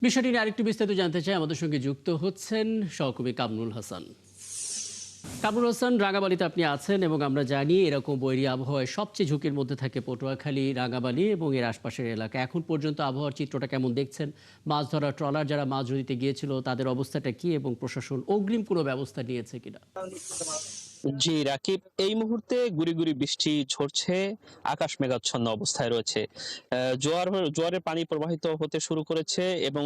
বিষয়টি নিয়ে আরেকটু বিস্তারিত জানতে চাই। আমাদের সঙ্গে যুক্ত হচ্ছেন সহকর্মী কামরুল হাসান। কামরুল হাসান, রাঙামাটিতে আপনি আছেন এবং আমরা জানি এরকম বৈরী আবহাওয়ায় সবচেয়ে ঝুঁকির মধ্যে থাকে পটুয়াখালী, রাঙামাটি এবং এর আশপাশের এলাকা। এখন পর্যন্ত আবহাওয়ার চিত্রটা কেমন দেখছেন? মাছ ধরা ট্রলার যারা মাছ ধরতে গিয়েছিল তাদের অবস্থাটা কি এবং প্রশাসন অগ্রিম কোনো ব্যবস্থা নিয়েছে কিনা? জি রাকিব, এই মুহূর্তে গুড়ি গুড়ি বৃষ্টি ঝরছে, আকাশ মেঘাচ্ছন্ন অবস্থায় রয়েছে। জোয়ারের পানি প্রবাহিত হতে শুরু করেছে এবং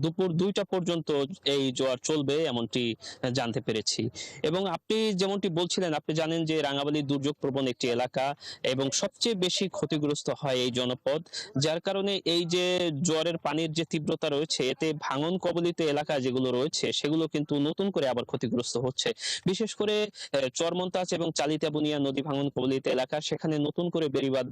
দুপুর 2টা পর্যন্ত এই জোয়ার চলবে এমনটি জানতে পেরেছি। এবং আপনি যেমনটি বলছিলেন, আপনি জানেন যে রাঙামাটি দুর্যোগ প্রবণ একটি এলাকা এবং সবচেয়ে বেশি ক্ষতিগ্রস্ত হয় এই জনপদ। যার কারণে এই যে জোয়ারের পানির যে তীব্রতা রয়েছে, এতে ভাঙন কবলিত এলাকা যেগুলো রয়েছে সেগুলো কিন্তু নতুন করে আবার ক্ষতিগ্রস্ত হচ্ছে। বিশেষ করে চরমন্তাজ এবং চালিতা বুনিয়া নদী ভাঙন কবলিত এলাকা, সেখানে নতুন করে বেড়িবাঁধ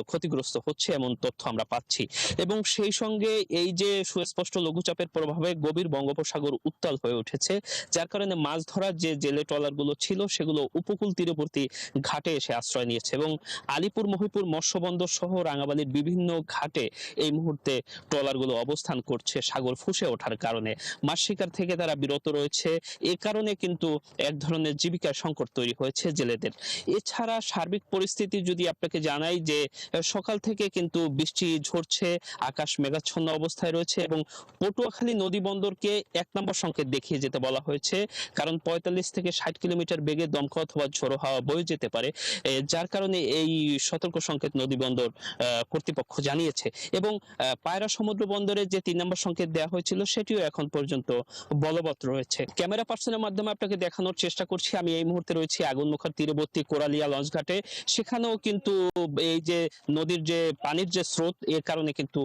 ক্ষতিগ্রস্ত হচ্ছে এমন তথ্য আমরা পাচ্ছি। এবং সেই সঙ্গে এই যে সুস্পষ্ট লঘুচাপের প্রভাবে গভীর বঙ্গোপসাগর উত্তাল হয়ে উঠেছে, যার কারণে মাছ ধরার যে জেলে ট্রলার গুলো ছিল সেগুলো উপকূল তীরবর্তী ঘাটে এসে আশ্রয় নিয়েছে এবং আলিপুর মহিপুর মৎস্য বন্দর সহ রাঙামাটির বিভিন্ন ঘাটে এই মুহূর্তে ট্রলার গুলো অবস্থান করছে সাগর ফুঁসে ওঠার কারণে। মাছ শিকার থেকে তারা বিরত রয়েছে। এ কারণে কিন্তু এক ধরনের জীবিকার সংকট তৈরি হয়েছে জেলেদের। এছাড়া সার্বিক পরিস্থিতি যদি আপনাকে জানাই যে সকাল থেকে কিন্তু বৃষ্টি ঝরছে, আকাশ মেঘাচ্ছন্ন অবস্থায় রয়েছে এবং পটুয়াখালী নদী বন্দরকে 1 নম্বর সংকেত দেখিয়ে যেতে বলা হয়েছে, কারণ 45 থেকে 60 কিলোমিটার বেগে দমকা অথবা ঝোড়ো হাওয়া বয়ে যেতে পারে। যার কারণে এই সতর্ক সংকেত নদী বন্দর কর্তৃপক্ষ জানিয়েছে। এবং পায়রা সমুদ্র বন্দরে যে 3 নম্বর সংকেত দেওয়া হয়েছিল সেটিও এখন পর্যন্ত বলবৎ রয়েছে। ক্যামেরা পার্সনের মাধ্যমে আপনাকে দেখানোর চেষ্টা করছি, আমি এই মুহূর্তে রয়েছি আগুনমুখার তীরবর্তী কোরালিয়া লঞ্চ ঘাটে। সেখানেও কিন্তু এই যে নদীর যে পানির যে স্রোত, এর কারণে কিন্তু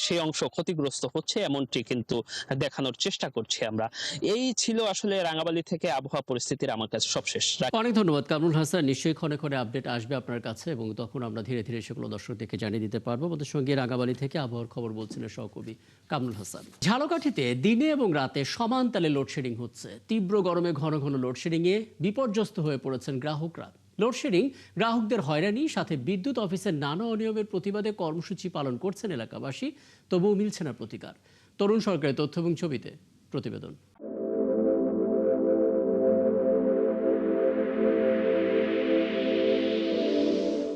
সেই অংশ ক্ষতিগ্রস্ত হচ্ছে এমনটি কিন্তু দেখানোর চেষ্টা করছি আমরা। এই ছিল আসলে রাঙামাটি থেকে আবহাওয়া পরিস্থিতির আমার কাছে সবশেষ। অনেক ধন্যবাদ কামরুল হাসান। নিশ্চয়ই ক্ষণে ক্ষণে আপডেট আসবে আপনার কাছে এবং তখন আমরা ধীরে ধীরে সেগুলো দর্শকদেরকে জানিয়ে দিতে পারবো। আমাদের সঙ্গে রাঙামাটি থেকে আবহাওয়ার খবর বলছিলেন সহকর্মী কামরুল হাসান। ঝালকাঠিতে দিনে এবং রাতে সমান তালে লোডশেডিং হচ্ছে। তীব্র গরমে ঘন ঘন লোডশেডিংয়ে বিপর্যস্ত হয়ে পড়েছেন গ্রাহকরা। লোডশেডিং গ্রাহকদের হয়রানি, সাথে বিদ্যুৎ অফিসের নানা অনিয়মের প্রতিবাদে কর্মসূচি পালন করছেন এলাকাবাসী, তবুও মিলছে না প্রতিকার। তরুণ সরকারের তথ্য এবং ছবিতে প্রতিবেদন।